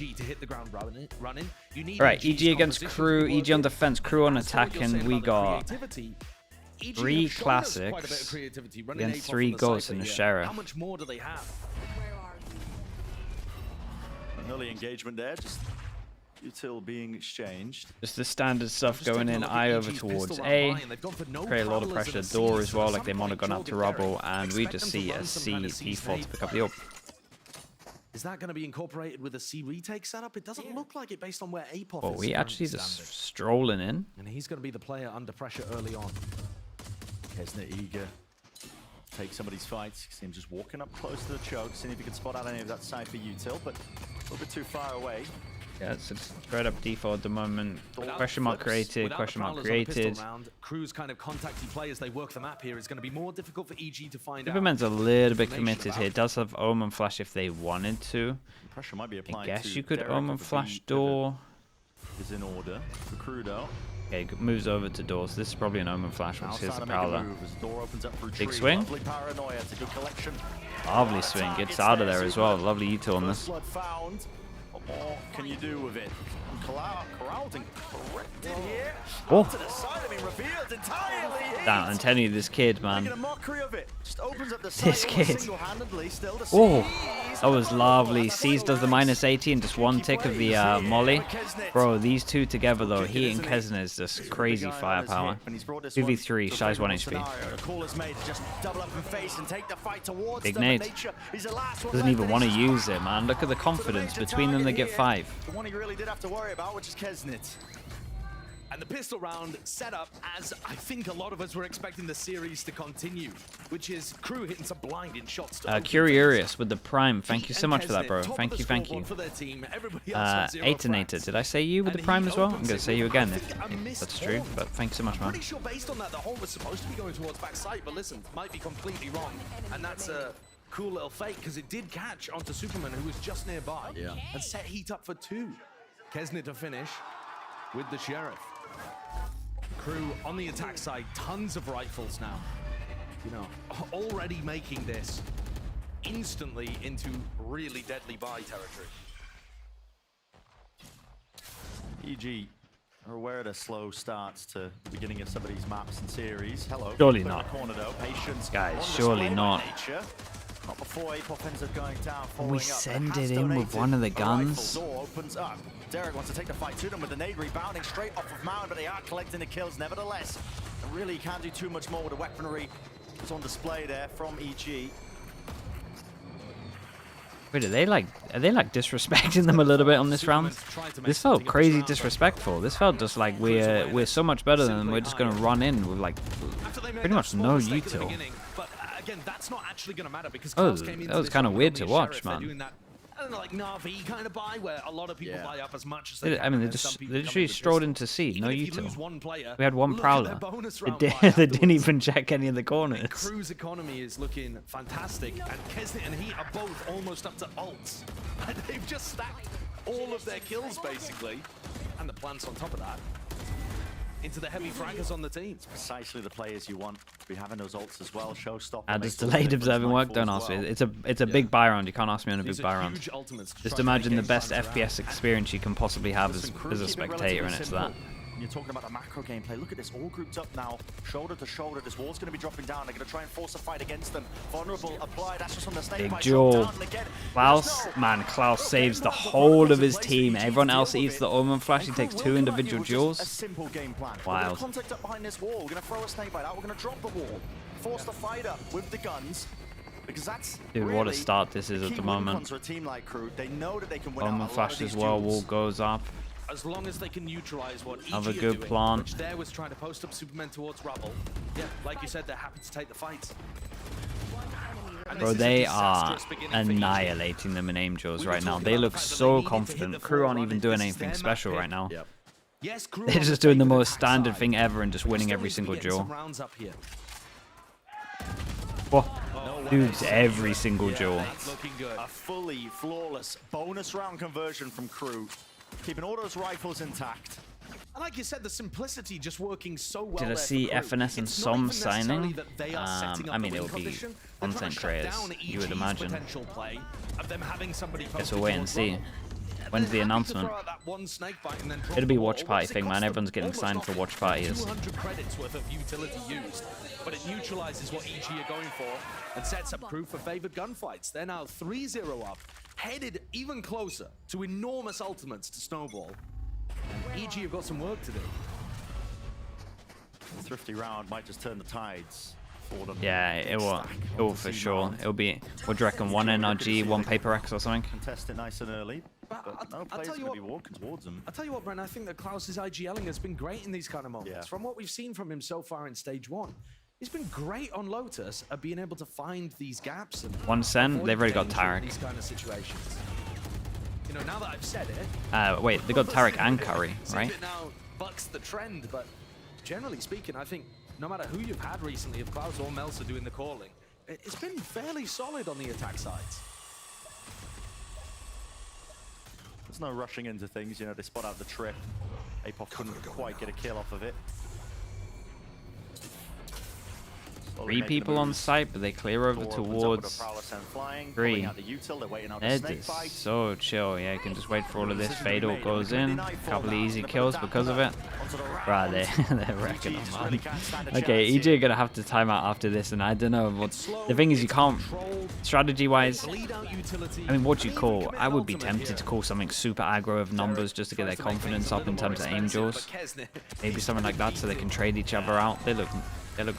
EG to hit the ground running. You need Right, EG's EG against composition Crew, to be EG on working. defense, Crew on As to what attack, you're saying and we about the got creativity, EG 3 have shown us quite a bit of classics creativity running against APOF 3 on the ghosts Cypher and the here. Sheriff. How much more do they have? An early engagement there, just util being exchanged. Just the standard stuff going in, eye over towards A. Create a lot of pressure, door as well, like they might have gone up to rubble, and we just see a C default to pick up the AWP. Is that going to be incorporated with a C retake setup? It doesn't look like it based on where APOF Oh, is. we actually just strolling in. And he's going to be the player under pressure early on. Kesnet eager. Take some of these fights. See him just walking up close to the choke, seeing if he can spot out any of that Cypher util, but a little bit too far away. Yeah, it's straight up default at the moment. Question mark created, question mark created. Crew's kind of contacty play as they work the map here is going to be more difficult for EG to find out. Superman's a little bit committed here. Does have Omen Flash if they wanted to. Pressure might be I applied guess to you could Derek Omen if the Flash pivot door. is in order. For Crew though. Okay, moves over to doors. This is probably an Omen Flash once here's the Prowler. Big swing. Lovely paranoia. It's a good collection. Lovely swing. Gets out of there as well. Lovely util on this. What more can you do with it? Corralled and corrected here. Oh. To the side, I mean, revealed entirely. Damn, I'm telling you, this kid, man. Making a mockery of it. Just opens up the This side kid. single-handedly, still to Oh, seize. that was lovely. Seas does the -80 and just one tick of the molly. Bro, these two together though, he and Kesnet is just crazy firepower. 2v3, Shy's 1 HP. Big nade. Doesn't even want to use it, man. Look at the confidence. Between them, they get 5. The one he really did have to worry about, which is Kesnet. And the pistol round set up as I think a lot of us were expecting the series to continue, which is Crew hitting some blinding shots. Curious with the Prime. Thank you so much for that, bro. Thank you, thank you. 8-nator. Did I say you with the Prime as well? I'm going to say you again if that's true, but thank you so much, man. Pretty sure based on that, the hole was supposed to be going towards backside, but listen, might be completely wrong. And that's a cool little fake because it did catch onto Superman, who was just nearby, and set heat up for 2. Kesnet to finish with the Sheriff. Crew on the attack side, tons of rifles now. You know, already making this instantly into really deadly buy territory. EG are aware of the slow starts to the beginning of some of these maps and series. Hello. Surely not. Corner, though. Patience Guys, surely not. Not before APOF ends up going down. We send it in with one of the guns. Door opens up. Derek wants to take the fight to them with the nade rebounding straight off of Mound, but they are collecting the kills nevertheless. And really, you can't do too much more with the weaponry that's on display there from EG. Wait, are they like disrespecting them a little bit on this round? This felt crazy disrespectful. This felt just like we're so much better than them. We're just gonna run in with like pretty much no util. Again, that's not actually going to matter because that was kind of weird to watch, man. I don't know, like Na'Vi kind of buy where a lot of people buy up as much as they can. I mean, they literally strolled into C, no util. Player, we had one Prowler. They didn't even check any of the corners. Crew's economy is looking fantastic, and Kesnet and he are both almost up to ults. And they've just stacked all of their kills, basically. And the plants on top of that. Into the heavy fraggers on the team. It's precisely the players you want to be having those ults as well. Showstopper. And it's delayed observing work. Don't ask me. It's a big buy round. You can't ask me on a big buy round. Just imagine the best FPS experience you can possibly have as a spectator, and it's that. You're talking about the macro gameplay. Look at this, all grouped up now, shoulder to shoulder. This wall's going to be dropping down. They're going to try and force a fight against them. Vulnerable, applied. That's just from the snake. Big duel. Klaus, man, Klaus saves the whole of his team. Everyone else eats the Omen Flash. He takes 2 individual duels. A simple game plan. Wild. Contact up behind this wall. We're going to throw a snake bite out. We're going to drop the wall. Force the fight up with the guns. Because that's Dude, what a start this is at the moment. Omen Flash as well. Wall goes up. As long as they can neutralize what EG Have a are good doing, plant. which there was trying to post up Superman towards rubble. Yeah, like you said, they're happy to take the fight. Bro, they are annihilating them in aim duels right now. They look so confident. Crew aren't even doing anything special right now. Yes, They're just doing the most standard thing ever and just winning every single duel. Oh, dudes, every single duel. A fully flawless bonus round conversion from Crew. Keeping all those rifles intact. And like you said, the simplicity just working so well. Did I see FNS and SOM signing? I mean, it'll be content creators, you would imagine. Guess we'll wait and see. When's the announcement? It'll be watch party thing, man. Everyone's getting signed for watch parties. 200 credits worth of utility used, but it neutralizes what EG are going for and sets up crew for favored gunfights. They're now 3-0 up, headed even closer to enormous ultimates to snowball. And EG have got some work to do. A thrifty round might just turn the tides. Yeah, it will for sure. It'll be, what do you reckon, 1 NRG, 1 Paper X or something? Contest it nice and early, but no players going to be walking towards them. I'll tell you what, Brent, I think that Klaus's IGLing has been great in these kind of moments. From what we've seen from him so far in stage 1, he's been great on Lotus at being able to find these gaps. And 1 cent, they've already got Tarek. These kind of situations. You know, now that I've said it... wait, they got Tarek and Curry, right? It now bucks the trend, but generally speaking, I think no matter who you've had recently, if Klaus or Melsa doing the calling, it's been fairly solid on the attack sides. There's no rushing into things, you know, they spot out the trip. Apov couldn't quite get a kill off of it. 3 people on site, but they clear over towards 3. Ed is so chill. Yeah, you can just wait for all of this. Fatal goes in. A couple of easy kills because of it. Right, they're wrecking them, man. Okay, EG are going to have to time out after this, and I don't know. What, the thing is, you can't, strategy-wise, I mean, what do you call? I would be tempted to call something super aggro of numbers just to get their confidence up in terms of aim jaws. Maybe something like that so they can trade each other out. They look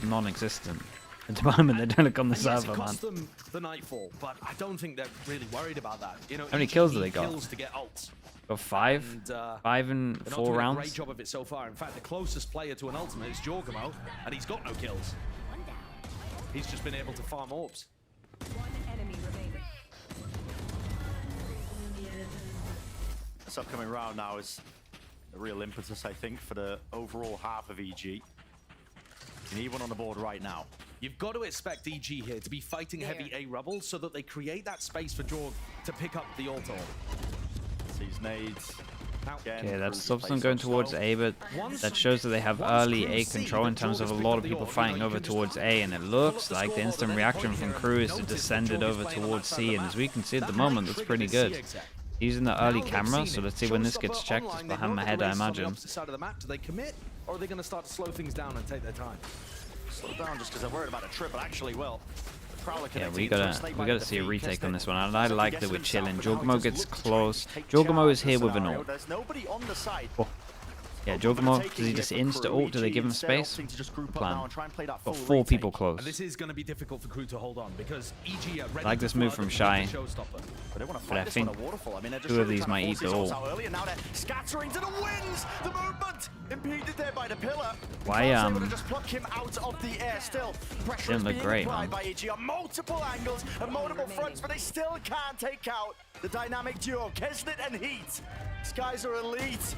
non-existent. At the moment, they don't look on the server, man. Them the nightfall, but I don't think they're really worried about that. You know, how many kills do they got? Kills to get ults. Got 5? And, 5 in 4 rounds? Great job of it so far. In fact, the closest player to an ultimate is Jorgamo, and he's got no kills. He's just been able to farm orbs. 1 enemy remaining. This upcoming round now is a real impetus, I think, for the overall half of EG. You need one on the board right now. You've got to expect EG here to be fighting heavy A rubble so that they create that space for Jorg to pick up the ult orb. Sees nades. Okay, that stops them going towards A, but that shows that they have early A control in terms of a lot of people fighting over towards A, and it looks like the instant reaction from KRU is to descend it over towards C, and as we can see at the moment, that's pretty good. Using the early camera, so let's see when this gets checked. It's behind my head, I imagine. Side of the map, do they commit, or are they going to start to slow things down and take their time? Slow down just because they're worried about a trip, but actually, well, yeah, we gotta see a retake on this one, and I like that we're chilling. Jorgamo gets close. Jorgamo is here with an ult. Oh. Yeah, Jorgamo, does he just insta ult? Do they give him space? Plan. Got 4 people close. And this is going to be difficult for KRU to hold on because EG are ready. I like this move from Shy, but I think 2 of these might eat the ult. Why didn't look great, man. Multiple angles and multiple fronts, but they still can't take out the dynamic duo, Kesnet and Heat. These guys are elite.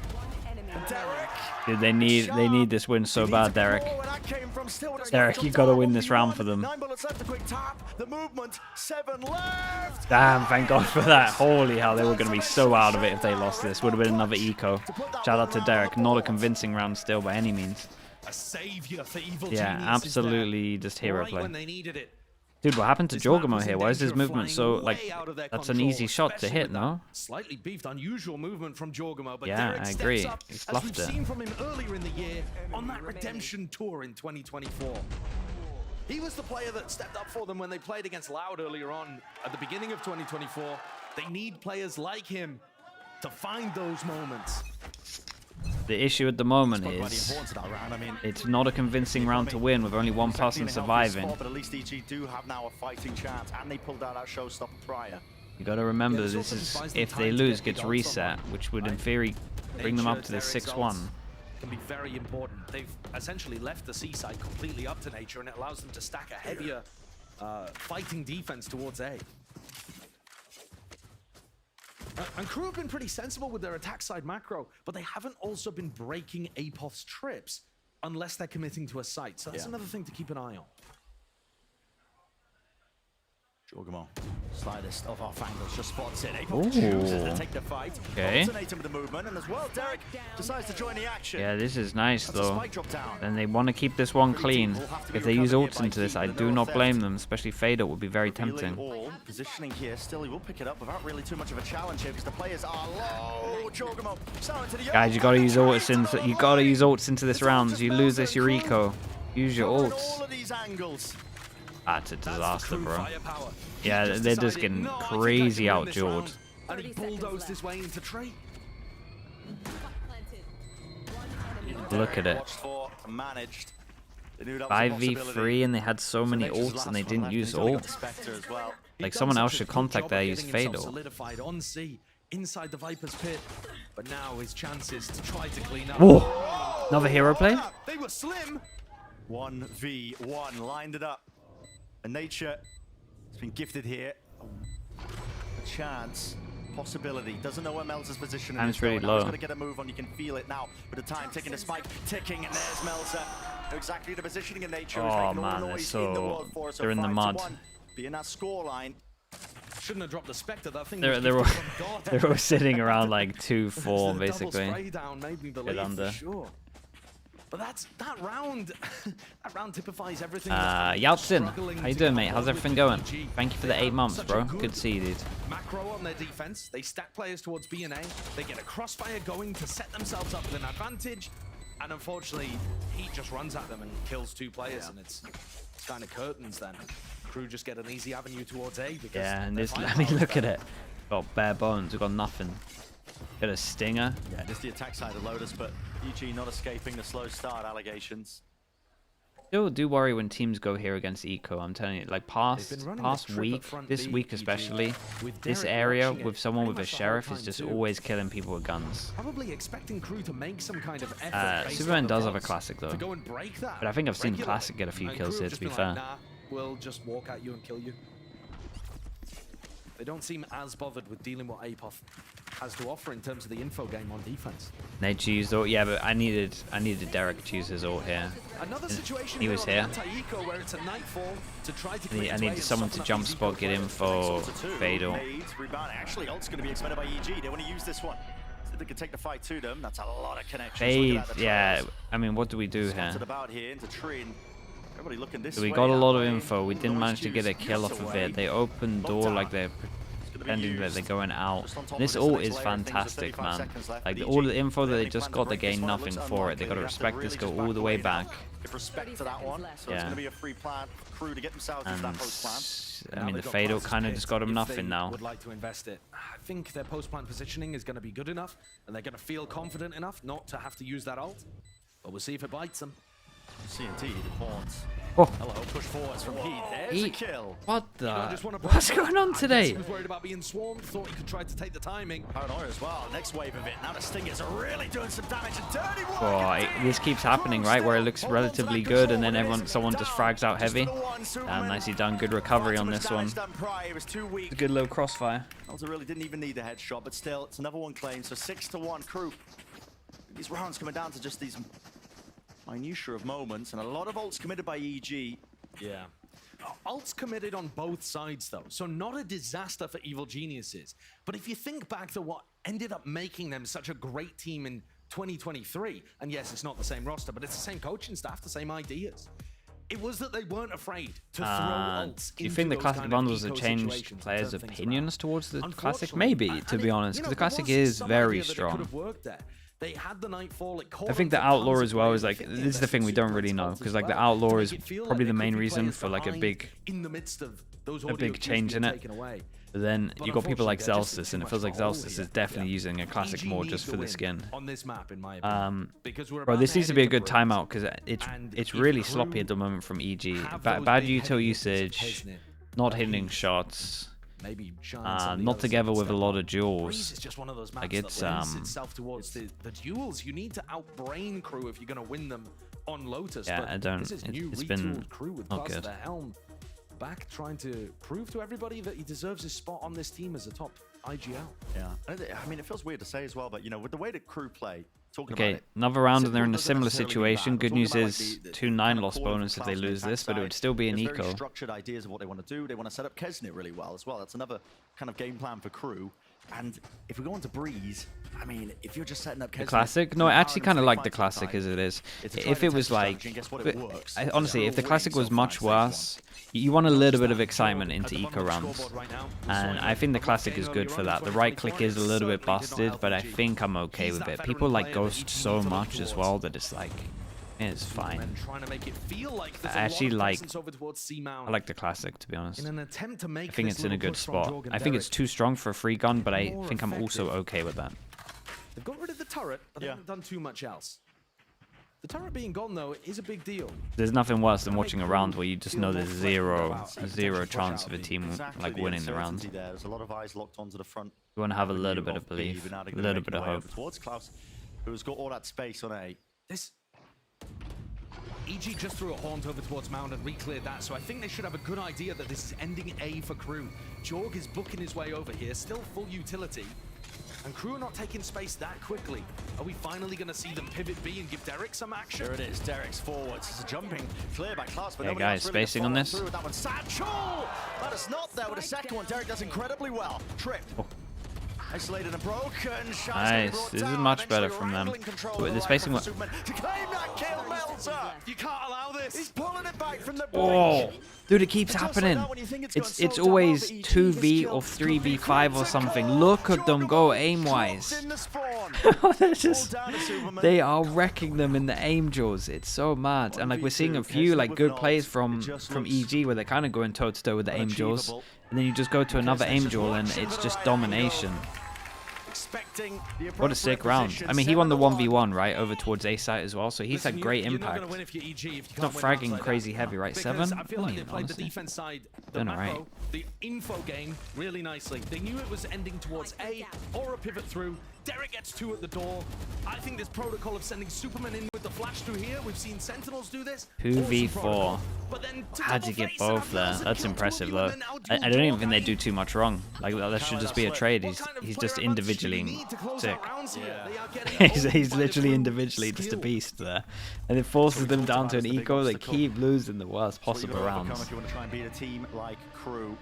Derek. Dude, they need this win so bad, Derek. Derek, you gotta win this round for them. Damn, thank God for that. Holy hell, they were gonna be so out of it if they lost this. Would have been another eco. Shout out to Derek. Not a convincing round still by any means. Yeah, absolutely just hero play. Dude, what happened to Jorgamo here? Why is his movement so, like, that's an easy shot to hit, no? Slightly beefed, unusual movement from Jorgamo, but yeah, I agree. He fluffed it. As we've seen from him earlier in the year on that redemption tour in 2024. He was the player that stepped up for them when they played against Loud earlier on at the beginning of 2024. They need players like him to find those moments. The issue at the moment is it's not a convincing round to win with only 1 person surviving. But at least EG do have now a fighting chance, and they pulled out that showstopper prior. You got to remember, this is if they lose, gets reset, which would in theory bring them up to this 6-1. Can be very important. They've essentially left the seaside completely up to nature, and it allows them to stack a heavier fighting defense towards A. And KRU have been pretty sensible with their attack side macro, but they haven't also been breaking Apoth's trips unless they're committing to a site. So that's another thing to keep an eye on. Jorgamo, slightest of off angles, just spots it. Apoth chooses to take the fight. Okay. Alternating with the movement, and as well, Derek decides to join the action. Yeah, this is nice That's a though. spike drop down. And they want to keep this one clean. If they use ults into this, I do not blame them. Especially Fade Out would be very tempting. All. Positioning here, still he will pick it up without really too much of a challenge here because the players are low. Jorgamo, to the Guys, you gotta use ults into. You gotta use ults into this round. You lose this Yuriko. Use your all ults. of these angles. That's a disaster, bro. Firepower. He Yeah, just they're just decided getting not to crazy connect him in this outdueled. round, and he bulldozed his way into trade. Look at it. Watched for, managed. They knew that was a 5v3 possibility. and they had so many Nature's ults last and they one didn't left, use he's only got the ults. Spectre as well. Like He someone done else such a should good contact job there, of use getting himself Fade Out. solidified on C inside the Viper's pit, but now his chances to try to clean up. Whoa! Another hero play? They were slim. 1v1 lined it up. And Nature has been gifted here. A chance, possibility. Doesn't know where Melzer's position Time's is. really Now low. he's got to get a move on. You can feel it now. With the time ticking, the spike ticking, and there's Melzer. Exactly the positioning of Nature. Who's Oh making all man, the they're noise in the so world for us. they're in the mud. 5-1. Being that scoreline. Shouldn't have dropped the Spectre. That thing They're was they're all, gifted from God. they're all sitting around like 2-4 The double basically. spray down made me believe under. for sure. But that round, that round typifies everything. Yaltsin, how you doing, mate? How's everything going? Thank you for the 8 months, bro. Good to see you, dude. Macro on their defense. They stack players towards B and A. They get a crossfire going to set themselves up with an advantage. And unfortunately, Heat just runs at them and kills 2 players, and it's kind of curtains then. Crew just get an easy avenue towards A because Yeah, and their this, I firepower mean, is look at better. it. Got bare bones. We've got nothing. Got a stinger. Yeah, just the attack side of Lotus, but EG not escaping the slow start allegations. Still do worry when teams go here against Eco. I'm telling you, like past They've been running past the trip week, up front this B, week EG, especially, with this Derek area watching it with someone pretty with a much the whole sheriff is time just too. always killing people with guns. Probably expecting Crew to make some kind of effort. based Superman on the does have a rods classic though. to go and break that. But I think I've seen regularly. Classic get a few And kills Crew here, have to just be been like, fair. nah, we'll just walk at you and kill you. They don't seem as bothered with dealing what Apoth has to offer in terms of the info game on defense. Nate used ult. Yeah, but I needed Derek to use his ult here. Another situation He was here. here. on the anti-eco where it's a nightfall to try to I clear its way needed and someone to soften up jump these spot, eco get in players. for Two. Fatal. Nades, rebound. Actually, ult's going to be expended by EG. They want to use this one. So they can take the fight to them. That's a lot of connections. Fade, Look at that, the yeah. players I mean, what do we do here? scattered about here into tree. And everybody looking this We way, got a that lot of way. info. We didn't Noise manage to get a juice kill this off of away. it. They opened door like they're pretending that they're going out. This ult is fantastic, man. Like all the info that they just got, they gain nothing for it. They got to respect this, go all the way back. Give respect to that one. So it's going to be a free plan for Crew to get themselves into that post plan. And I mean, the Fatal kind of just got them nothing now. Would like to invest it. I think their post-plant positioning is going to be good enough, and they're going to feel confident enough not to have to use that ult. But we'll see if it bites them. CNT, the Horns. Oh, Hello, push forwards from Heat. There's a Heat. kill. what You know, I just the? wanna What's break- going on I guess today? He was worried about being swarmed, thought he could try to take the timing. Paranoia as well. Next wave of it. Now the Stingers are really doing some damage. And dirty work. Oh, this keeps happening, right? Where it looks relatively good, and then someone just frags out heavy. Nicely done. Good recovery on this one. It was too weak. Good little crossfire. Melzer really didn't even need a headshot, but still, it's another one claimed. So 6-1 Crew. These rounds coming down to just these minutiae of moments, and a lot of ults committed by EG. Yeah. Ults committed on both sides, though, so not a disaster for Evil Geniuses. But if you think back to what ended up making them such a great team in 2023, and yes, it's not the same roster, but it's the same coaching staff, the same ideas. It was that they weren't afraid to throw ults. Do you into think the those Classic kind of bundles have eco changed situations and players' turn things opinions around? towards the Classic? Unfortunately, Maybe, to be honest, because the Classic is very strong. They had the Nightfall. I think the Outlaw as well is like, this is the thing we don't really know, because like the Outlaw is probably the main reason for like a big change in it. But then you got people like Zelstis, and it feels like Zelstis is definitely using a Classic more just for the skin. On this map, in my opinion. Bro, this needs to be a good timeout because it's really sloppy at the moment from EG. Bad util usage, not hitting shots. Maybe not together with a lot of duels. It's just one of those maps Like it's that lends itself towards the duels. You need to outbrain Crew if you're going to win them on Lotus. Yeah, but I don't. This is new It's been retooled Crew with not Class good. the helm back, trying to prove to everybody that he deserves his spot on this team as a top IGL. Yeah. I mean, it feels weird to say as well, but, you know, with the way that crew play, talking Okay, about it, another round and they're in a doesn't similar necessarily mean situation. bad. Good I'm news talking about, is like, the 2-9 kind of loss calling bonus if for they Klaus on the lose attack this, but it would side. still be an There's very eco. structured ideas of what they want to do. They want to set up Kesnit really well as well. That's another kind of game plan for crew. And if we go on to Breeze, I mean, if you're just setting up Kesnit, The classic? No, I actually kind of like the classic as it is. If it was like, honestly, if the classic was much worse, you want a little bit of excitement into eco runs, and I think the classic is good for that. The right click is a little bit busted, but I think I'm okay with it. People like Ghost so much as well that it's like, it's fine. I actually like, I like the classic, to be honest. I think it's in a good spot. I think it's too strong for a free gun, but I think I'm also okay with that. They've got rid of the turret, but they haven't done too much else. The turret being gone, though, is a big deal. There's nothing worse than watching a round where you just know there's zero chance of a team like winning the round. There's a lot of eyes locked onto the front. You want to have a little bit of belief, a little bit of hope. Towards Klaus, who's got all that space on A. This EG just threw a haunt over towards Mound and re-cleared that, so I think they should have a good idea that this is ending A for Crew. Jorg is booking his way over here, still full utility. And Crew are not taking space that quickly. Are we finally going to see them pivot B and give Derek some action? There it is, Derek's forwards. It's a jumping clear by Klaus, but Hey nobody guys, else really spacing on this. through with that one. Satchel! That is not there with a second one. Derek does incredibly well. Tripped. Isolated and broken. Nice. This is much better from them. Wait, the spacing was. To claim that kill, Melter! You can't allow this. He's pulling it back from the break. Oh, dude, it keeps happening. It's always 2v or 3v5 or something. Look at them go aim-wise. They're just, they are wrecking them in the aim jaws. It's so mad. And like we're seeing a few like good plays from EG where they're kind of going toe-to-toe with the aim jaws. And then you just go to another aim jaw and it's just domination. What a sick round. I mean, he won the 1v1, right, over towards A site as well, so he's had great impact. He's not fragging crazy heavy, right? 7? I feel like they played the defense side, the macro, the info game really nicely. They knew it was ending towards A or a pivot through. Derek gets 2 at the door. I think this protocol of sending Superman in with the flash through here, we've seen Sentinels do this. 2v4. How'd you get both there? That's impressive, though. I don't even think they do too much wrong. Like, that should just be a trade. He's just individually sick. Yeah. he's literally individually just a beast there. And it forces them down to an eco. They keep losing the worst possible rounds. If you want to try and beat a team like Crew.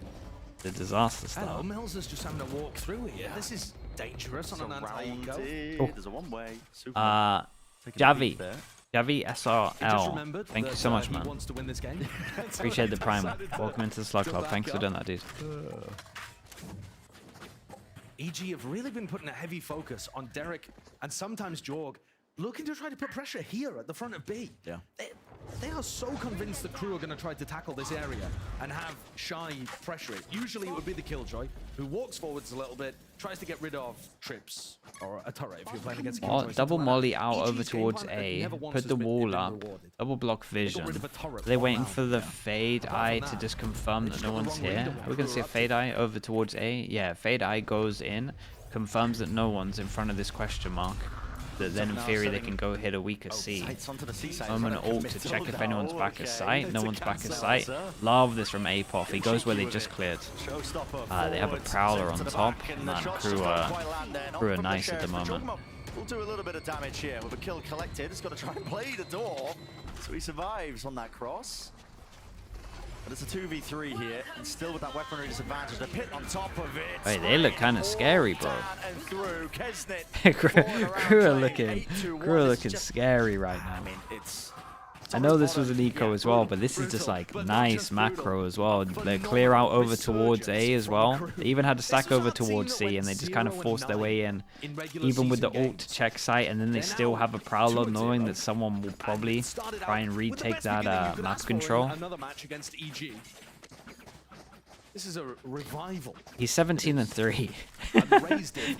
The disaster Hello, stuff. Mills is just having to walk through here. This is dangerous on an anti-eco. There's a one-way. Javi. Javi SRL. Thank you so much, man. Appreciate the prime. Welcome into the Slug Club. Thanks for doing that, dude. EG have really been putting a heavy focus on Derek and sometimes Jorg, looking to try to put pressure here at the front of B. Yeah. They are so convinced the Crew are going to try to tackle this area and have Shy pressure it. Usually it would be the Killjoy, who walks forwards a little bit, tries to get rid of trips, or a turret if you're playing against Killjoy. Double molly out over towards A, put the wall up, double block vision. Are they waiting for the fade eye to just confirm that no one's here? Are we going to see a fade eye over towards A? Yeah, fade eye goes in, confirms that no one's in front of this question mark. That then in theory they can go hit a weaker C. I'm an ult to check if anyone's back at sight. No one's back at sight. Love this from Apoff. He goes where they just cleared. They have a Prowler on top. Man, Crew are nice at the moment. We'll do a little bit of damage here with a kill collected. He's got to try and play the door, so he survives on that cross. But it's a 2v3 here, and still with that weaponry disadvantage. The pit on top of it. Hey, they look kind of scary, bro. Crew are looking scary right now. I mean, it's I know this was an eco as well, but this is just like nice macro as well. They clear out over towards A as well. They even had to stack over towards C, and they just kind of forced their way in, even with the ult to check site, and then they still have a Prowler knowing that someone will probably try and retake that map control. This is a revival. He's 17-3.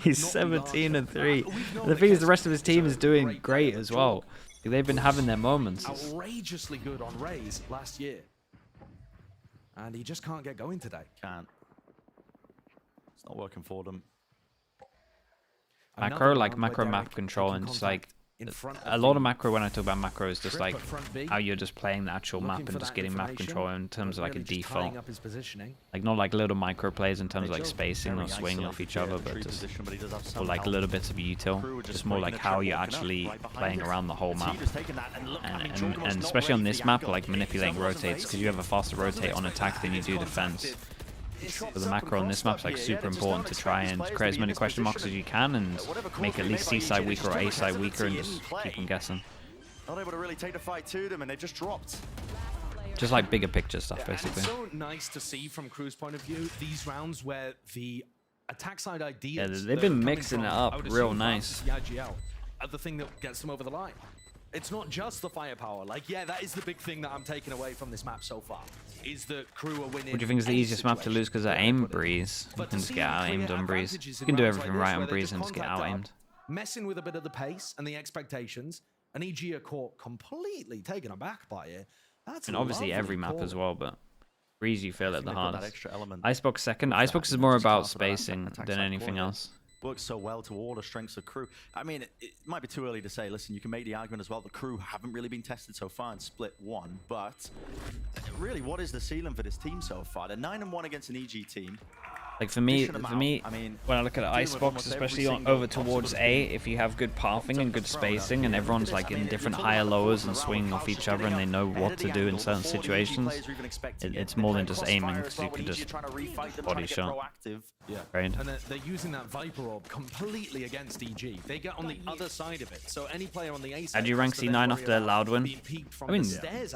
He's 17-3. The thing is, the rest of his team is doing great as well. They've been having their moments. Outrageously good on Raze last year. And he just can't get going today. Can't. It's not working for them. Macro, like macro map control, and just like in front a lot of macro, when I talk about macro, is just like how you're just playing the actual map and just getting map control in terms of like a default. Like not like little micro plays in terms of like spacing or swinging off each other, but just or like little bits of util. Just more like how you're actually playing around the whole map. And especially on this map, like manipulating rotates, because you have a faster rotate on attack than you do defense. So the macro on this map's like super important to try and create as many question marks as you can and make at least C side weaker or A side weaker and just keep them guessing. Not able to really take the fight to them, and they just dropped. Just like bigger picture stuff, basically. It's so nice to see from Crew's point of view these rounds where the attack side ideas. Yeah, they've been mixing it up real nice. The IGL are the thing that gets them over the line. It's not just the firepower. Like, yeah, that is the big thing that I'm taking away from this map so far. Is that Crew are winning. What do you think is the easiest map to lose? Because of aim breeze. You can just get out aimed on breeze. You can do everything right on breeze and just get out aimed. Messing with a bit of the pace and the expectations, and EG are caught completely taken aback by it. That's and obviously every map as well, but breeze you feel it the hardest. Element. Icebox second. Icebox is more about spacing than anything else. Works so well to all the strengths of Crew. I mean, it might be too early to say. Listen, you can make the argument as well. The Crew haven't really been tested so far in Split 1, but really, what is the ceiling for this team so far? They're 9-1 against an EG team. Like for me, when I look at Icebox, especially over towards A, if you have good pathing and good spacing, and everyone's like in different higher lowers and swinging off each other, and they know what to do in certain situations, it's more than just aiming, because you could just body shot. Yeah, right. And they're using that Viper Orb completely against EG. They get on the other side of it, so any player on the A side. How do you rank C9 after loud win? I mean,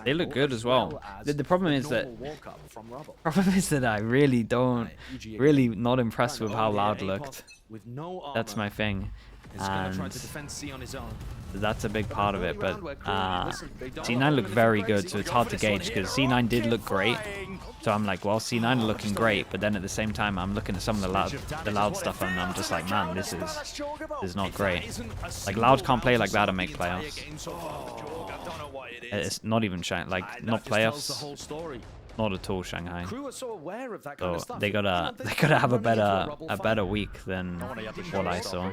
they look good as well. The problem is that I really don't. Really not impressed with how loud looked. That's my thing. And that's a big part of it, but C9 looked very good, so it's hard to gauge because C9 did look great. So I'm like, well, C9 are looking great, but then at the same time, I'm looking at some of the loud stuff, and I'm just like, man, this is not great. Like Loud can't play like that and make playoffs. It's not even not playoffs. Not at all Shanghai. So they gotta have a better week than what I saw.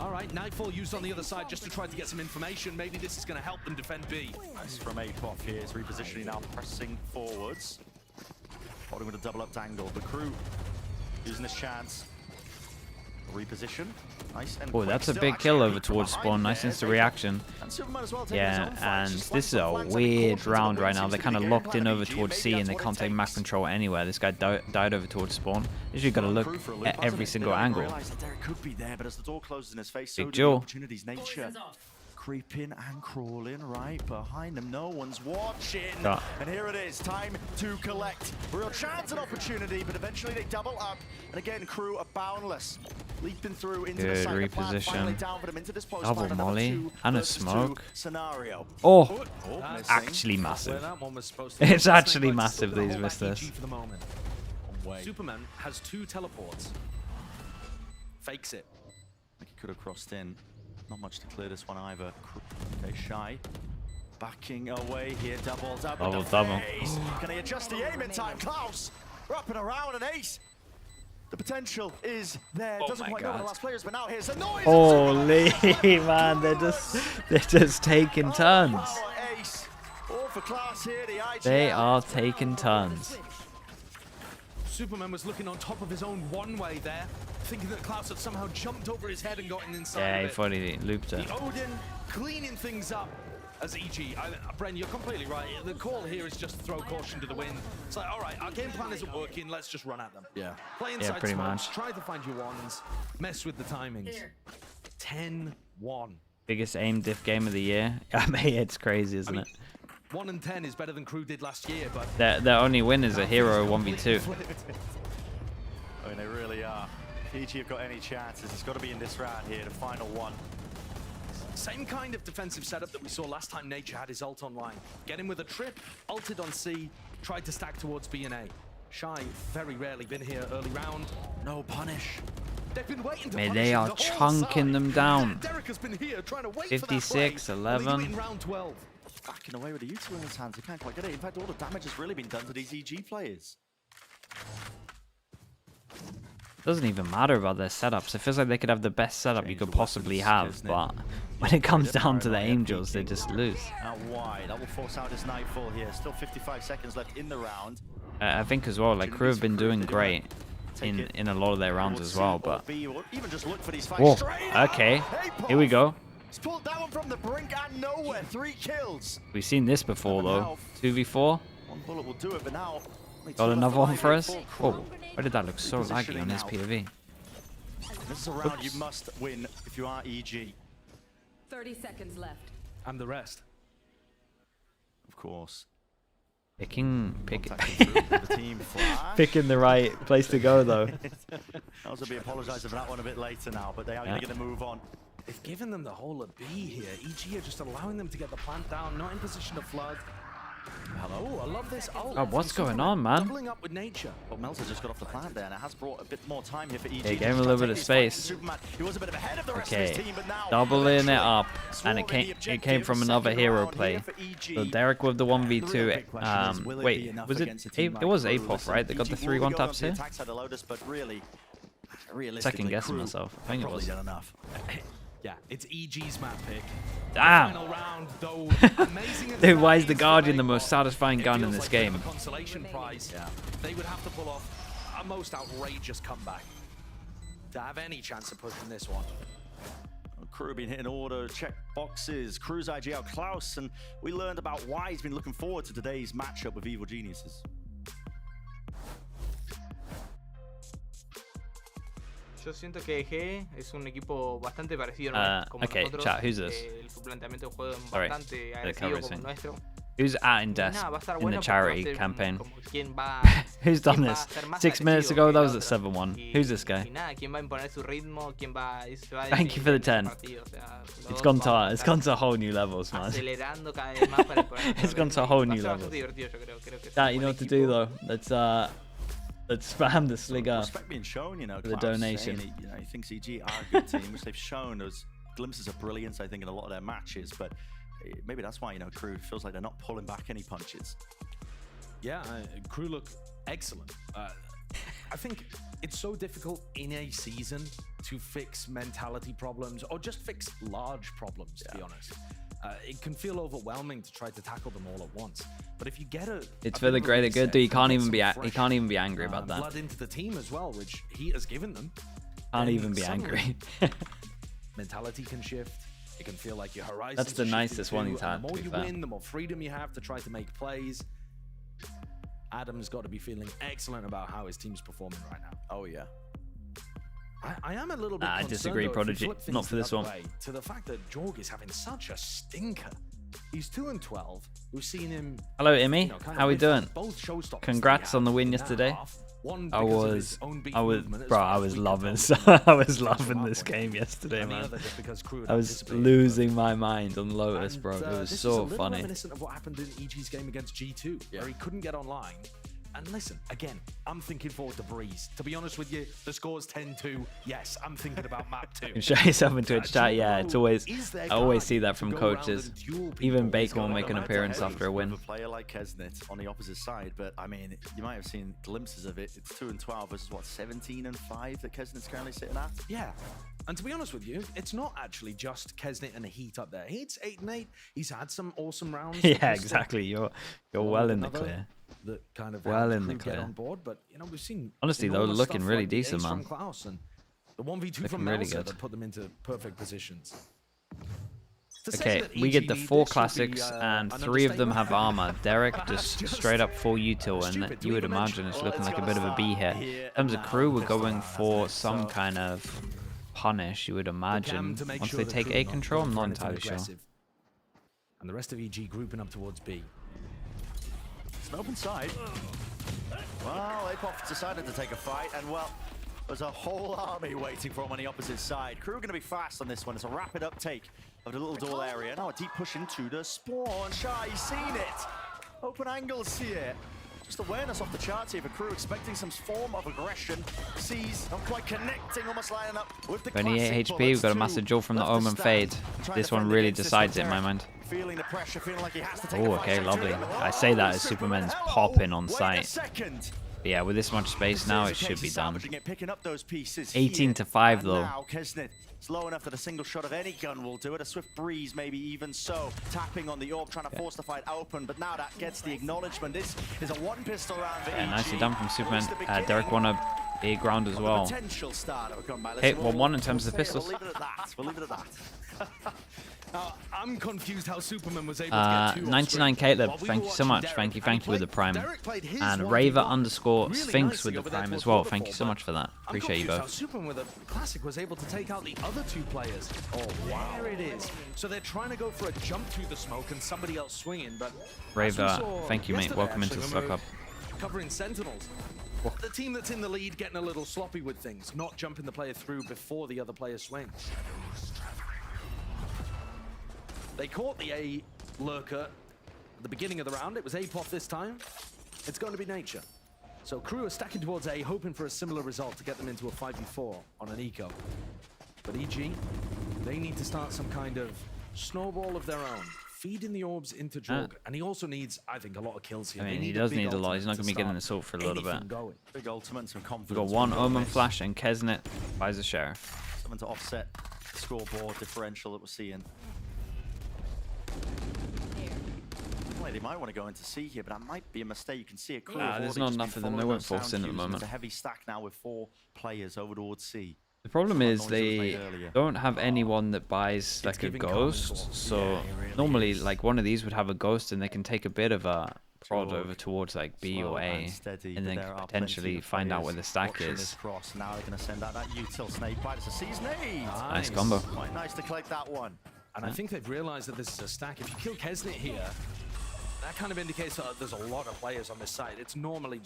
All right, Nightfall used on the other side just to try to get some information. Maybe this is going to help them defend B. Nice from A-Pop here. It's repositioning now, pressing forwards. Holding with a double up dangle. The Crew using this chance. Reposition. Nice. Oh, that's a big kill over towards spawn. Nice instant reaction. Yeah, and this is a weird round right now. They're kind of locked in over towards C and they can't take map control anywhere. This guy died over towards spawn. You've got to look at every single angle. Big duel. Creeping and crawling right behind them. No one's watching. And here it is. Time to collect. Real chance and opportunity, but eventually they double up. And again, Crew are boundless. Leaping through into the side of the plan, finally down for them into this post. Double molly and a smoke. Scenario. Oh, actually massive. It's actually massive that he's missed this. Superman has 2 teleports. Fakes it. I think he could have crossed in. Not much to clear this one either. Okay, Shy. Backing away here, double. Can he adjust the aim in time? Klaus wrapping around an ace. The potential is there. Doesn't quite go to the last players, but now here's the noise. Holy man, they're just taking turns. Ace. All for class here. They are taking turns. Superman was looking on top of his own one-way there, thinking that Klaus had somehow jumped over his head and gotten inside. Yeah, he thought he looped it. The Odin cleaning things up as EG. Bren, you're completely right. The call here is just to throw caution to the wind. It's like, all right, our game plan isn't working. Let's just run at them. Yeah. Play inside pretty smokes, much. try to find your ones, mess with the timings. 10-1. Biggest aim diff game of the year. I mean, it's crazy, isn't it? 1 and 10 is better than Crew did last year, but their only win is a hero 1v2. I mean, they really are. If EG have got any chances, it's got to be in this round here, the final one. same kind of defensive setup that we saw last time Nature had his ult online. Get him with a trip, ulted on C, tried to stack towards B and A. Shy very rarely been here early round. No punish. They've been waiting to punish they are the chunking them down. Derek has been here trying to wait 56, for that 11. in round 12. Backing away with the util in his hands, he can't quite get it. In fact, all the damage has really been done to these EG players. doesn't even matter about their setups. It feels like they could have the best setup you could possibly have, but when it comes down to the Angels, they just lose. Out wide. That will force out his Nightfall here. Still 55 seconds left in the round. I think as well, like KRU have been doing great in a lot of their rounds as well, but even just look for these whoa, okay, here we go. He's pulled that one from the brink and nowhere. 3 kills. We've seen this before though. 2v4. One bullet will do it, but now Got another one for us. Oh, why did that look so laggy on his POV? This is a round you must win if you are EG. 30 seconds left. And the rest. Of course. Picking the team flash. picking the right place to go though. I'll also be apologising for that one a bit later now, but they are going to get the move on. They've given them the whole of B here. EG are just allowing them to get the plant down, not in position to flood. Hello, I love this. Oh, what's going on, man? Doubling up with nature. Well, Melter just got off the plant there, and it has brought a bit more time here for EG. They gave him a little bit of space. He was a bit ahead of the rest of his Okay, team, but now doubling it up, and it came from another hero play. So Derek with the 1v2. Wait, was it? It was Apoth, right? They got the 3-1 taps here. Second guessing myself. I think it was. Yeah, it's EG's map pick. Damn! Final round, though, amazing as Dude, why is that the is Guardian for the most satisfying it gun in feels this like a bit game? of a consolation prize. Yeah. They would have to pull off a most outrageous comeback to have any chance of pushing this one. KRU been hitting order, check boxes. KRU's IG out Klaus, and we learned about why he's been looking forward to today's matchup with Evil Geniuses. Yo siento que EG es un equipo bastante parecido como okay, nosotros. chat, who's this? Su planteamiento de juego es Sorry, bastante the agresivo camera's como el in. nuestro. Who's at in desk Nada, va a estar in bueno the porque charity va a ser campaign? como quién va, Who's done quién va a this? ser más 6 minutes agresivo ago, que that el was at otro. 7-1. Y- Who's this guy? Y nada, quién va a imponer su ritmo, quién va, se va a Thank you for the decidir en 10. el partido, o sea, los It's dos gone vamos a to estar whole new levels, man. acelerando cada vez más para imponer nuestro It's gone to ritmo y whole va a new ser levels. bastante divertido, yo creo. Creo que es That, un you know buen what to do equipo. though. Let's spam the Sligger. Respect being shown, you know, for the Klaus donation. saying he thinks EG are a good team, which they've shown those glimpses of brilliance, I think, in a lot of their matches. But maybe that's why, you know, KRU feels like they're not pulling back any punches. Yeah, KRU look excellent. I think it's so difficult in a season to fix mentality problems or just fix large problems, to be honest. It can feel overwhelming to try to tackle them all at once. But if you get It's for the greater good, though. You can't even be angry about that. Blood into the team as well, which he has given them. Can't then even be suddenly angry. mentality can shift. It can feel like your horizons. That's the are shifting nicest one too, he's and had, The to more be you fair. win, the more freedom you have to try to make plays. Adam's got to be feeling excellent about how his team's performing right now. Oh, yeah. I am a little bit I concerned, disagree, though, if we Prodigy. flip things Not for the this other one. way, to the fact that Jorg is having such a stinker. He's 2-12. We've seen him. Hello, Immy. You know, kind of How we whiff doing? both showstoppers Congrats that he on the had win in that yesterday. half. One I because of his was, own beat I was, movement as bro, far I as was we can loving, tell. I was From loving our this point. game yesterday, And the man. other just because KRU had I was anticipated, losing my mind on Lotus, and, bro. It was this is a so little funny. reminiscent of what happened in EG's game against G2, where he couldn't get online. And listen, again, I'm thinking forward to Breeze. To be honest with you, the score's 10-2. Yes, I'm thinking about map 2. You can show yourself in Twitch chat. Yeah, it's always. Is their I always guy see that to from go around coaches. and duel people Even with Bacon will his make an guy. appearance after a win. With a player like Kesnet on the opposite side, but I mean, you might have seen glimpses of it. It's 2-12 versus what, 17-5 that Kesnet's currently sitting at. Yeah. And to be honest with you, it's not actually just Kesnet and Heat up there. Heat's 8-8. He's had some awesome rounds. Yeah, exactly. You're well in the Another clear. That kind of Well helped in the KRU get clear. on board, but you know, we've seen Honestly, though, enormous looking stuff really like the decent, ace from man. Klaus and the 1v2 Looking from really Melzer good. that put them into perfect positions. To say Okay, that we get the EG 4 need this would classics, be, and an 3 of them have understatement. armor. Derek just Just straight up full util, and stupid to you would even mention. imagine it's Well, looking it's like a gotta bit of a B start here. here In terms of and KRU, we're now. going for So- some kind of punish, you would imagine. to make Once sure they that take KRU A not control, I'm going not for anything entirely sure. aggressive. And the rest of EG grouping up towards B. It's an open side. Well, Apoth decided to take a fight, and well, there's a whole army waiting for him on the opposite side. KRU are going to be fast on this one. It's a rapid uptake of the little door area. Now a deep push into the spawn. Shy, he's seen it. Open angles here. Just awareness off the charts here for KRU, expecting some form of aggression. Sees, not quite connecting, almost lining up with the 28 classic HP, we've got a bullets. massive Two jolt from the left to Omen stand. fade. Trying This to one fend really against this decides it in one, my mind. Feeling the pressure, feeling like he has to take Oh, a fight okay, straight to lovely. him. I say that as Oh, Superman's hello. popping on Wait a sight. second. But yeah, with this much space now, it should be done. Picking up those pieces 18 to 5 though. Now Kesnit is low enough that a single shot of any gun will do it. A swift breeze, maybe even so. Tapping on the orb, trying to force the fight open, but now that gets the acknowledgement. This is a one pistol round for EG. Nicely done from Superman. Derek won a big round as well. Hit 1-1 in terms of the pistols. We'll leave it at that. We'll leave it at that. I'm confused how Superman was able to get 99 Caleb, thank you so much. Thank you with the prime. And Raver _ Sphinx with the prime as well. Thank you so much for that. Appreciate you both. How Superman with a classic was able to take out the other two players. Oh wow, there it is. So they're trying to go for a jump through the smoke and somebody else swinging, but Raver, thank you mate. Welcome into the Slug Up. Covering Sentinels. The team that's in the lead getting a little sloppy with things, not jumping the player through before the other player swings. They caught the A lurker at the beginning of the round. It was A-pop this time. It's going to be nature. So crew are stacking towards A, hoping for a similar result to get them into a 5v4 on an eco. But EG, they need to start some kind of snowball of their own, feeding the orbs into Jog. And he also needs, I think, a lot of kills here. I mean, he does need a lot. He's not going to be getting the assault for a little bit. Big ultimate and some confidence. We've got one Omen Flash and Kesnet buys a share. Something to offset the scoreboard differential that we're seeing. They might want to go into C here, but that might be a mistake. You can see it. There's not enough of them. They won't force in at the moment. It's a heavy stack now with 4 players over towards C. The problem is they don't have anyone that buys like a ghost. So normally, like one of these would have a ghost, and they can take a bit of a prod over towards like B or A, and then potentially find out where the stack is. Now they're going to send out that util snake bite. It's a C's nade. Nice combo. Quite nice to collect that one. And I think they've realized that this is a stack. If you kill Kesnet here, that kind of indicates that there's a lot of players on this side. It's normally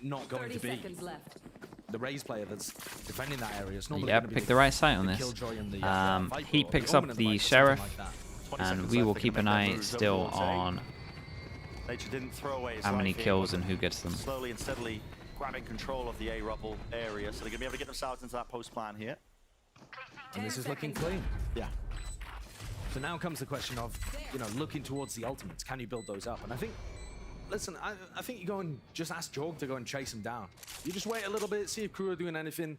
not going to be the Raze player that's defending that area. It's normally yeah, pick the right site on this. He picks up the Sheriff, and we will keep an eye still on how many kills and who gets them. Slowly and steadily grabbing control of the A rubble area, so they're going to be able to get themselves into that post plan here. And this is looking clean. Yeah. So now comes the question of, looking towards the ultimates. Can you build those up? And I think, listen, I think you go and just ask Jorg to go and chase him down. You just wait a little bit, see if crew are doing anything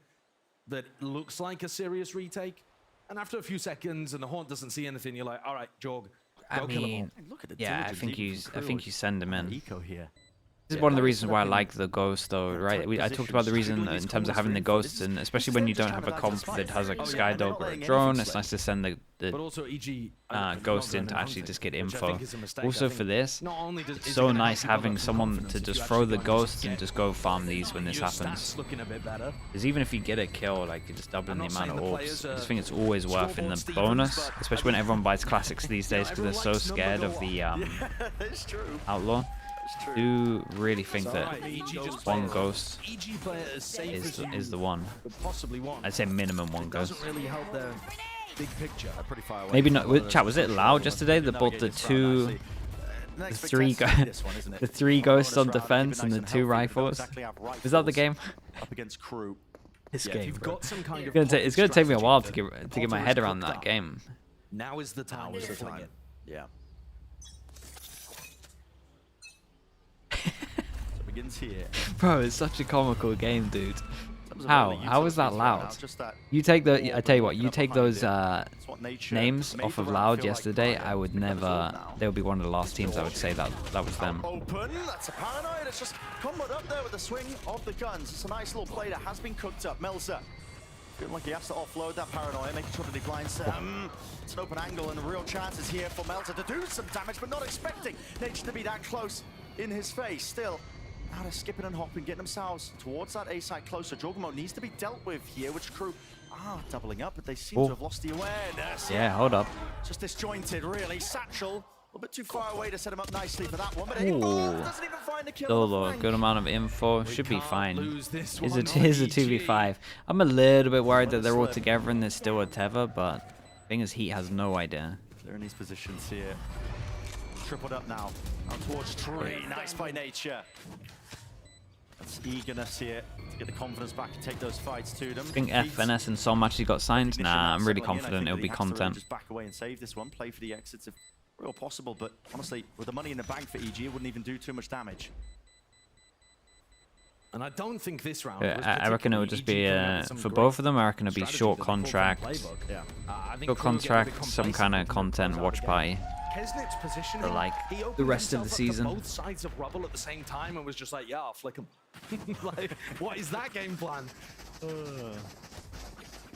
that looks like a serious retake. And after a few seconds and the Haunt doesn't see anything, you're like, all right, Jorg, go kill him all. Look at the yeah, I think you send him in. Eco here. This is one of the reasons why I like the ghost, though, right? I talked about the reason in terms of having the ghosts, and especially when you don't have a comp that has like Skydog or a drone, it's nice to send the ghost in to actually just get info. Also for this, it's so nice having someone to just throw the ghost and just go farm these when this happens. Because even if you get a kill, like you're just doubling the amount of orbs, I just think it's always worth in the bonus, especially when everyone buys classics these days because they're so scared of the outlaw. Do really think that one ghost is the one. I'd say minimum one ghost. Maybe not. Chat, was it loud yesterday that bought the 3 ghosts on defense and the 2 rifles? Is that the game? Up against crew. This game, bro. It's gonna take me a while to get my head around that game. Now is the time. Yeah. Begins here. Bro, it's such a comical game, dude. How is that loud? You take the, I tell you what, you take those names off of loud yesterday, I would never, they would be one of the last teams I would say that was them. Open, that's a paranoid, it's just comboed up there with the swing of the guns. It's a nice little play that has been cooked up. Melzer, feeling like he has to offload that paranoia, making sure that he blinds. It's an open angle and real chances here for Melzer to do some damage, but not expecting Nature to be that close in his face. Still, now they're skipping and hopping, getting themselves towards that A side closer. Jogamo needs to be dealt with here, which crew are doubling up, but they seem to have lost the awareness. Yeah, hold up. Just disjointed, really. Satchel, a little bit too far away to set him up nicely for that one, but anymore doesn't even find the kill. Solo, good amount of info, should be fine. Here's a 2v5. I'm a little bit worried that they're all together and there's still a tether, but the thing is, Heat has no idea. They're in these positions here. Tripled up now. Out towards Tree. Nice by Nature. That's eagerness here to get the confidence back and take those fights to them. I think FNS and Som actually got signed. Nah, I'm really confident it'll be content. Just back away and save this one. Play for the exits if real possible, but honestly, with the money in the bank for EG, it wouldn't even do too much damage. And I don't think this round. I reckon it would just be for both of them. I reckon it'd be short contract, short contract, some kind of content watch party for like the rest of the season. Both sides of rubble at the same time and was just like, yeah, I'll flick them. Like, what is that game plan? And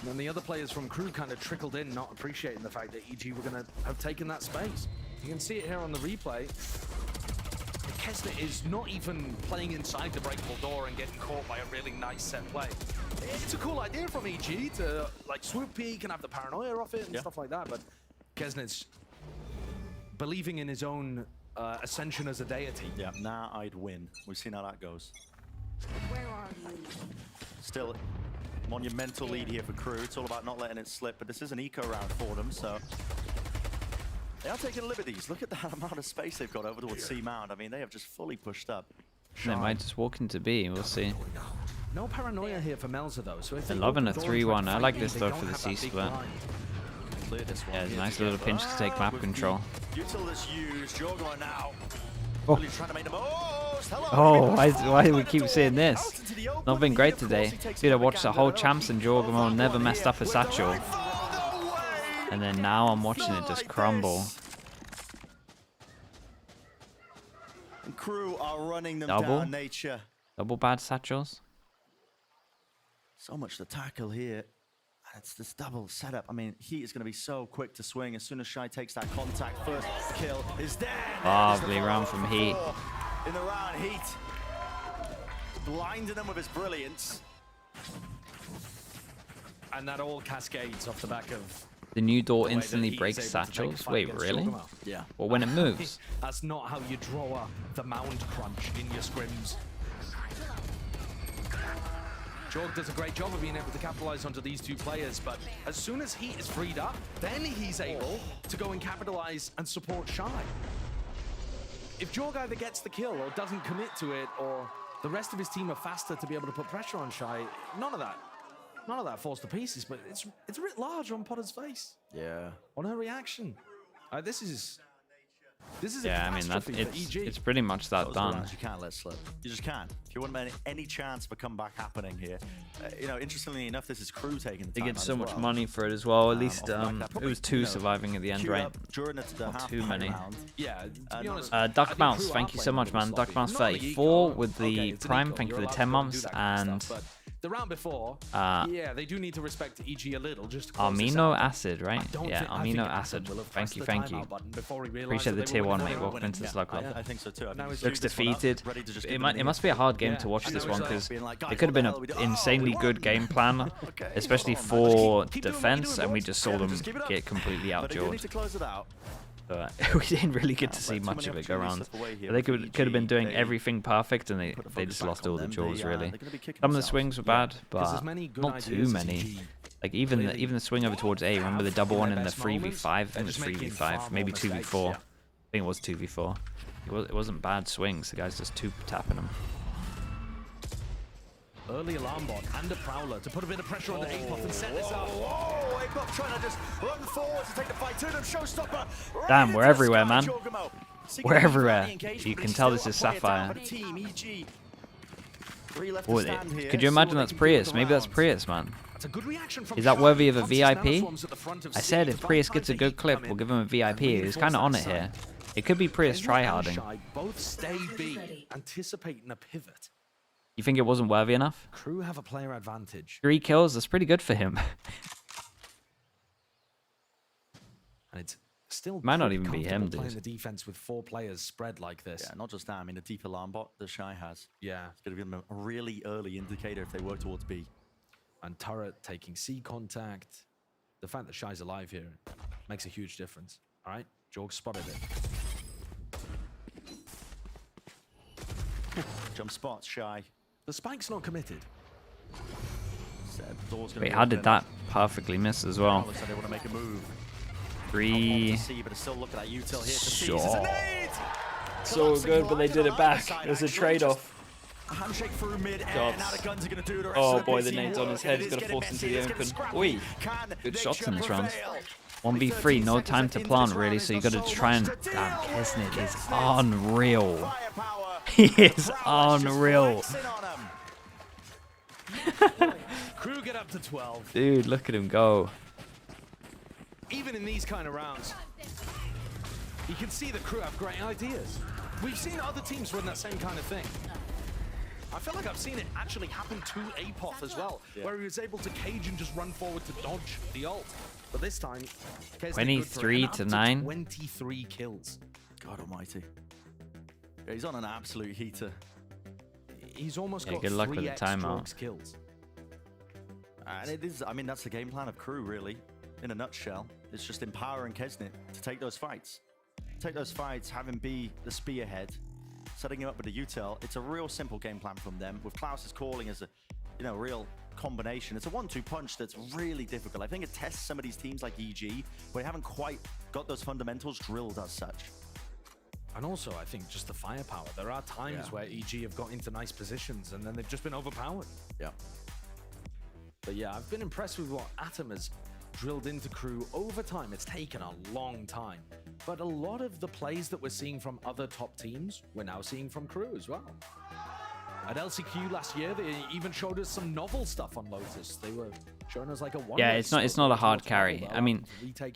then the other players from KRU kind of trickled in, not appreciating the fact that EG were going to have taken that space. You can see it here on the replay. Kesnet is not even playing inside the breakable door and getting caught by a really nice set play. It's a cool idea from EG to like swoop peek and have the paranoia off it and stuff like that, but Kesnet's believing in his own ascension as a deity. Yeah, now I'd win. We've seen how that goes. Where are you? Still monumental lead here for KRU. It's all about not letting it slip, but this is an eco round for them, so they are taking liberties. Look at that amount of space they've got over towards C Mound. I mean, they have just fully pushed up. They might just walk into B. We'll see. No paranoia here for Melza though. So if They're loving a 3-1. I like this though for the C split. Clear this one. Yeah, it's a nice little pinch to take map control. Utility used. Jorgo now. Oh. Really trying to make the most. Hello, Oh, why do we keep seeing this? Not been great today. Dude, I watched the whole champs and Jorgo never messed up a satchel. And then now I'm watching it just crumble. And KRU are running them Double? down, nature. Double bad satchels. So much to tackle here. And it's this double setup. I mean, Heat is going to be so quick to swing. As soon as Shy takes that contact, first kill is there. Lovely round from Heat. In the round, Heat blinding them with his brilliance. And that all cascades off the back of The new door the way that instantly Heat breaks is able to take a satchels. fight Wait, against really? Jorgo. Yeah. Well, when it moves. That's not how you draw up the mound crunch in your scrims. Jorg does a great job of being able to capitalize onto these two players, but as soon as Heat is freed up, then he's able to go and capitalize and support Shy. If Jorg either gets the kill or doesn't commit to it, or the rest of his team are faster to be able to put pressure on Shy, none of that falls to pieces, but it's writ large on Potter's face. Yeah. On her reaction. This is a Yeah, I mean, catastrophe for EG. it's pretty much that Those are done. rounds you can't let slip. You just can't. If you want any chance of a comeback happening here, you know, interestingly enough, this is KRU taking the They time get out so as much well. money for it as well. At least off the back of that. it Probably, was 2 you know, surviving at the end, queued right? up during the Not half too many. round. Yeah, to be honest, Duck Mouse, thank you so much, man. Duck Mouse 34 with the Prime, thank you for the 10 months. And the round before, yeah, they do need to respect EG a little. Just to close this amino out. acid, right? Yeah, amino acid. Thank you. Appreciate the tier 1, mate. Welcome into the Slug Club. I think so too. I think Looks defeated. It must be a hard game to watch this one because it could have been an insanely good game plan, especially for defense, and we just saw them get completely outdueled. to close it out. But we didn't really get to see much of it go around. They could have been doing everything perfect, and they just lost all the jaws really. Some of the swings were bad, but not too many. Like even the swing over towards A. Remember the double one in the 3v5? I think it was 3v5, maybe 2v4. I think it was 2v4. It wasn't bad swings. The guy's just tapping them. Early alarm bot and a prowler to put a bit of pressure on the Apoth and set this up. Whoa, Apoth trying to just run forward to take the fight to them. Showstopper. Damn, we're everywhere, man. We're everywhere. You can tell this is Sapphire. Could you imagine that's Prius? Maybe that's Prius, man. That's a good reaction from Is that Shy. worthy of a Conscious VIP? nanoforms at the front of I C. said if Trying Prius to gets a find good Heat clip, come we'll in give him a VIP. and He's kind of on it reinforce here. that It could be Prius side. tryharding. Shy both stay B, anticipating a pivot. You think it wasn't worthy enough? KRU have a player advantage. 3 kills, that's pretty good for him. And it's still Might not pretty even be him, comfortable playing dude. the defense with 4 players spread like this. Yeah, not just that. I mean, the deep alarm bot that Shy has. Yeah. It's going to give them a really early indicator if they work towards B. And Turret taking C contact. The fact that Shy's alive here makes a huge difference. All right, Jorg spotted it. Jump spots, Shy. The spike's not committed. Door's gonna Wait, be how did open. that perfectly miss as well? Looks like they want to make a move. 3. See, but it's still looking at util here to see. Sure. It's a nade! So good, but they did it back. It was a trade-off. A handshake through mid air. Gods. Now the guns are going to do the rest Oh of the boy, the busy nade's on work. his head. It He's is gonna getting force into messy. the It's getting open. scrappy. Oi. Can Good shots nature in this round. prevail? 1v3, no 13 time to seconds plant into really, this so you round. gotta There's so try and... much to do. Damn, Kesnet is Kesnet. unreal. Firepower. He is Prowess just unreal. flexing on him. Crew get up to 12. Dude, look at him go. Even in these kind of rounds, you can see the Crew have great ideas. We've seen other teams run that same kind of thing. I feel like I've seen it actually happen to Apoth as well, where he was able to cage and just run forward to dodge the ult. But this time, 23 to 9. 23 kills. God almighty. Yeah, he's on an absolute heater. He's almost got good luck with the 3x timeout. Strokes kills. And it is, I mean, that's the game plan of Crew, really. In a nutshell, it's just empowering Kesnit to take those fights. Take those fights, have him be the spearhead, setting him up with a util. It's a real simple game plan from them, with Klaus's calling as a, real combination. It's a 1-2 punch that's really difficult. I think it tests some of these teams like EG, where they haven't quite got those fundamentals drilled as such. And also, I think just the firepower. There are times where EG have got into nice positions and then they've just been overpowered. Yeah. But yeah, I've been impressed with what Atom has drilled into Crew over time. It's taken a long time. But a lot of the plays that we're seeing from other top teams, we're now seeing from Crew as well. At LCQ last year, they even showed us some novel stuff on Lotus. They were showing us like a one. Yeah, it's not a hard carry. I mean,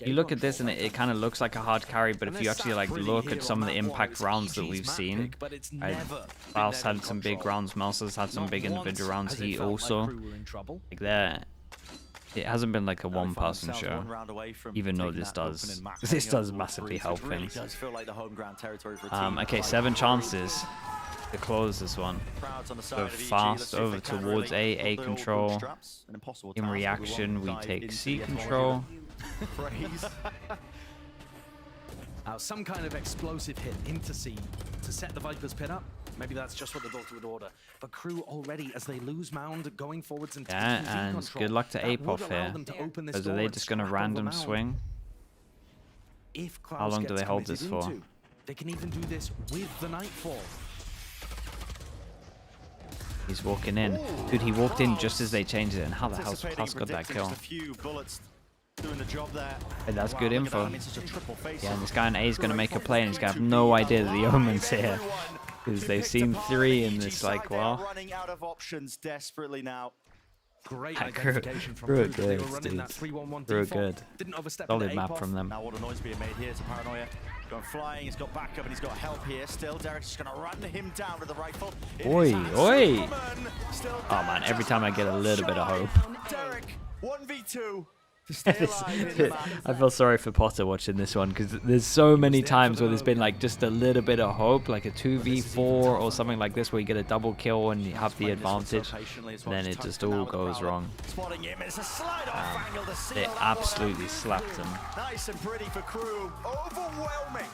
you look at this and it kind of looks like a hard carry, but if you actually like look at some of the impact rounds that we've seen, Klaus had some big rounds, Melsa's had some big individual rounds. He also, like there, it hasn't been like a one-person show, even though this does massively help him. Okay, 7 chances to close this one. So fast over towards A control. In reaction, we take C control. Some kind of explosive hit into C to set the Viper's pin up. Maybe that's just what the Doctor would order. But Crew already, as they lose Mound, going forwards and taking and control, good luck to Apoth here. Because are they just going to random swing? If How long do they hold this for? They can even do this with the Nightfall. He's walking in. Dude, he walked in just as they changed it. And how the hell's Klaus got that kill? And that's good info. Yeah, and this guy in A is going to make a play and he's going to have no idea that the Omen's here. Because they've seen 3 and it's like, well. Running out of options desperately now. Great identification from Crew. They were running that 3-1-1 default. Good. Didn't overstep. Solid map from them. Now what a noise being made here to Paranoia. Going flying, he's got backup and he's got help here. Still, Derek's just going to run him down with the rifle. Oi, oi! Oh man, every time I get a little bit of hope. Derek, 1v2. I feel sorry for Potter watching this one because there's so many times where there's been like just a little bit of hope, like a 2v4 or something like this where you get a double kill and you have the advantage, and then it just all goes wrong. They absolutely slapped him. Nice and pretty for Crew. Overwhelming.